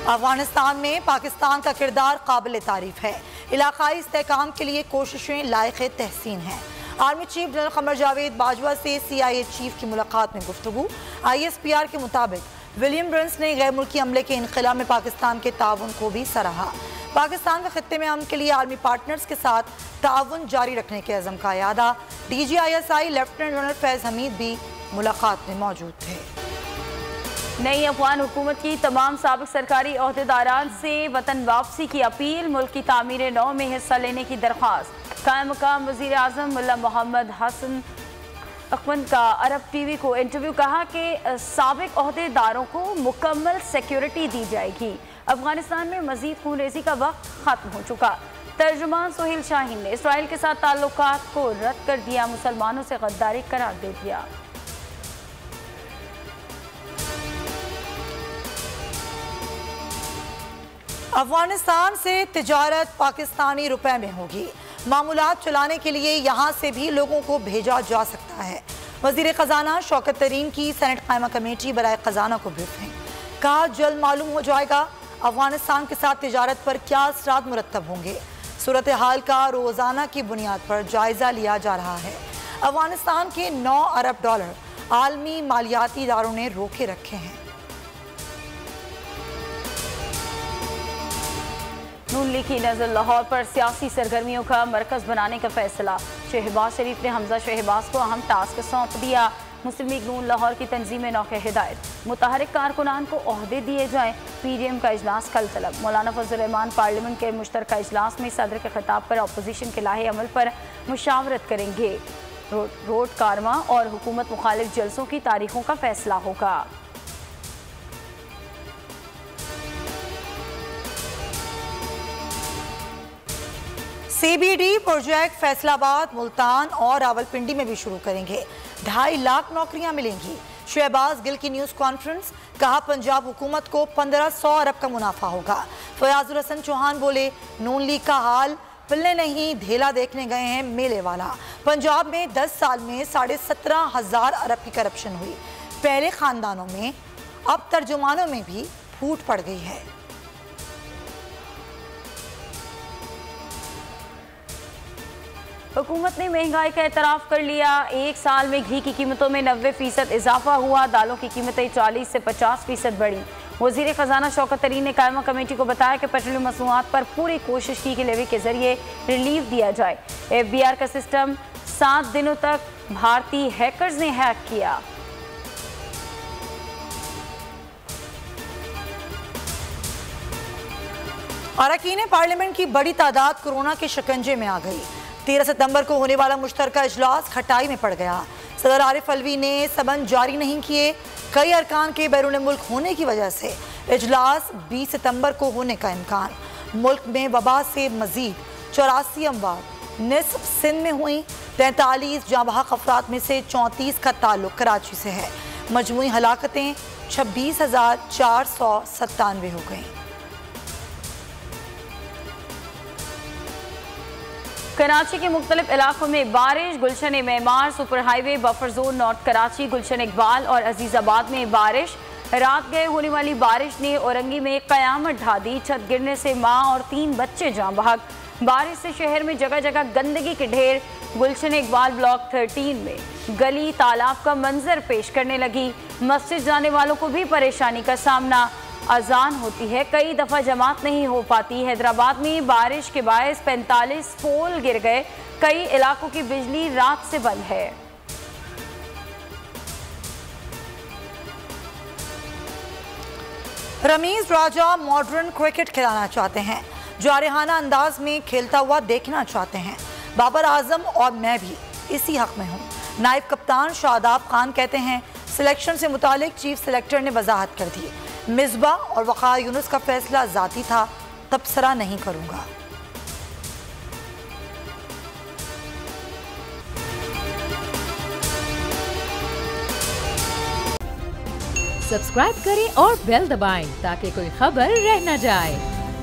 अफगानिस्तान में पाकिस्तान का किरदार काबिल तारीफ है। इलाकाई इस्तेहकाम के लिए कोशिशें लायक तहसीन हैं। Army chief general Qamar Javed Bajwa से CIA चीफ की मुलाकात में गुफ्तगू। ISPR के मुताबिक विलियम ब्रंस ने गैर मुल्की हमले के इनक़िलाब में पाकिस्तान के ताउन को भी सराहा। पाकिस्तान का खित्ते में अमन के लिए आर्मी पार्टनर्स के साथ ताउन जारी रखने के अज़म का यादा। DG ISI लेफ्टिनेंट जनरल फैज़ हमीद भी मुलाकात में मौजूद थे। नई अफगान हुकूमत की तमाम साबिक सरकारी ओहदेदारान से वतन वापसी की अपील। मुल्क की तामीर नौ में हिस्सा लेने की दरख्वास्त। कायम मकाम वज़ीर आज़म मुल्ला मोहम्मद हसन अकमद का अरब TV को इंटरव्यू। कहा कि साबिक ओहदेदारों को मुकम्मल सिक्योरिटी दी जाएगी। अफगानिस्तान में मजीद खूनरेज़ी का वक्त ख़त्म हो चुका। तर्जुमान सोहेल शाहीन ने इसराइल के साथ ताल्लुकात को रद्द कर दिया। मुसलमानों से गद्दारी करार दे दिया। अफगानिस्तान से तिजारत पाकिस्तानी रुपए में होगी। मामूलात चलाने के लिए यहाँ से भी लोगों को भेजा जा सकता है। वज़ीर ख़जाना शौकत तरीन की सेनेट कायमा कमेटी बराए ख़जाना को ब्रीफिंग। कहा जल्द मालूम हो जाएगा अफगानिस्तान के साथ तिजारत पर क्या असरात मुरतब होंगे। सूरत हाल का रोज़ाना की बुनियाद पर जायज़ा लिया जा रहा है। अफगानिस्तान के 9 अरब डॉलर आलमी मालियाती इदारों ने रोके रखे हैं। नून लीग की नज़र लाहौर पर सियासी सरगर्मियों का मरकज़ बनाने का फैसला। शहबाज शरीफ ने हमजा शहबाज को अहम टास्क सौंप दिया। मुस्लिम लीग नून लाहौर की तंजीम नौके हिदायत। मुतहरिक कारकुनान को ओहदे दिए जाएं। PDM का इजलास कल तलब। मौलाना फजल रहमान पार्लियामेंट के मुश्तरका इजलास में सदर के खिताब पर अपोजिशन के लाहे अमल पर मुशावरत करेंगे। रोड कारवा और हुकूमत मुखालिफ जलसों की तारीखों का फैसला होगा। CBD प्रोजेक्ट फैसलाबाद, मुल्तान और रावलपिंडी में भी शुरू करेंगे। 2.5 लाख नौकरियां मिलेंगी। शहबाज गिल की न्यूज़ कॉन्फ्रेंस। कहा पंजाब हुकूमत को 1500 अरब का मुनाफा होगा। फयाजुल हसन चौहान बोले नून लीग का हाल पिल्ले नहीं ढेला देखने गए हैं मेले वाला। पंजाब में 10 साल में 17,500 अरब की करप्शन हुई। पहले खानदानों में अब तर्जुमानों में भी फूट पड़ गई है। हुकूमत ने महंगाई का एतराफ़ कर लिया। एक साल में घी की कीमतों में 90% इजाफा हुआ। दालों की कीमतें 40 से 50% बढ़ी। वज़ीर ख़जाना शौकत तरीन ने कायमा कमेटी को बताया कि पेट्रोलियम मसनूआत पर पूरी कोशिश की कि लेवी के जरिए रिलीफ दिया जाए। FBI का सिस्टम 7 दिनों तक भारतीय हैकर्स ने हैक किया। अरकान पार्लियामेंट की बड़ी तादाद कोरोना के शिकंजे में आ गई। 13 सितंबर को होने वाला मुश्तरका इजलास खटाई में पड़ गया। सदर आरिफ अलवी ने सबन जारी नहीं किए। कई अरकान के बैरून मुल्क होने की वजह से इजलास 20 सितंबर को होने का इम्कान। मुल्क में वबा से मजीद 84 अमवात निस्फ सिंध में हुई। 43 जाँबहक अफराद में से 34 का ताल्लुक कराची से है। मजमूई हलाकतें 26,497 हो गई। कराची के मुख्तलिफ इलाकों में बारिश। Gulshan Memar, super highway, buffer zone north Karachi, Gulshan Iqbal और अजीजाबाद में बारिश। रात गए होने वाली बारिश ने औरंगी में कयामत ढा दी। छत गिरने से माँ और 3 बच्चे जाँ बहक। बारिश से शहर में जगह जगह गंदगी के ढेर। गुलशन इकबाल ब्लॉक 13 में गली तालाब का मंजर पेश करने लगी। मस्जिद जाने वालों को भी परेशानी का सामना। अजान होती है, कई दफ़ा जमात नहीं हो पाती। हैदराबाद में बारिश के बायस 45 पोल गिर गए। कई इलाकों की बिजली रात से बंद है। रमीज राजा मॉडर्न क्रिकेट खिलाना चाहते हैं। जारहाना अंदाज में खेलता हुआ देखना चाहते हैं। बाबर आजम और मैं भी इसी हक में हूँ। नायब कप्तान शादाब खान कहते हैं सिलेक्शन से मुतालिक चीफ सिलेक्टर ने वजाहत कर दी। मिसबा और वक़ार यूनुस का फैसला ज़ाती था, तबसरा नहीं करूँगा। सब्सक्राइब करें और बेल दबाएं ताकि कोई खबर रह न जाए।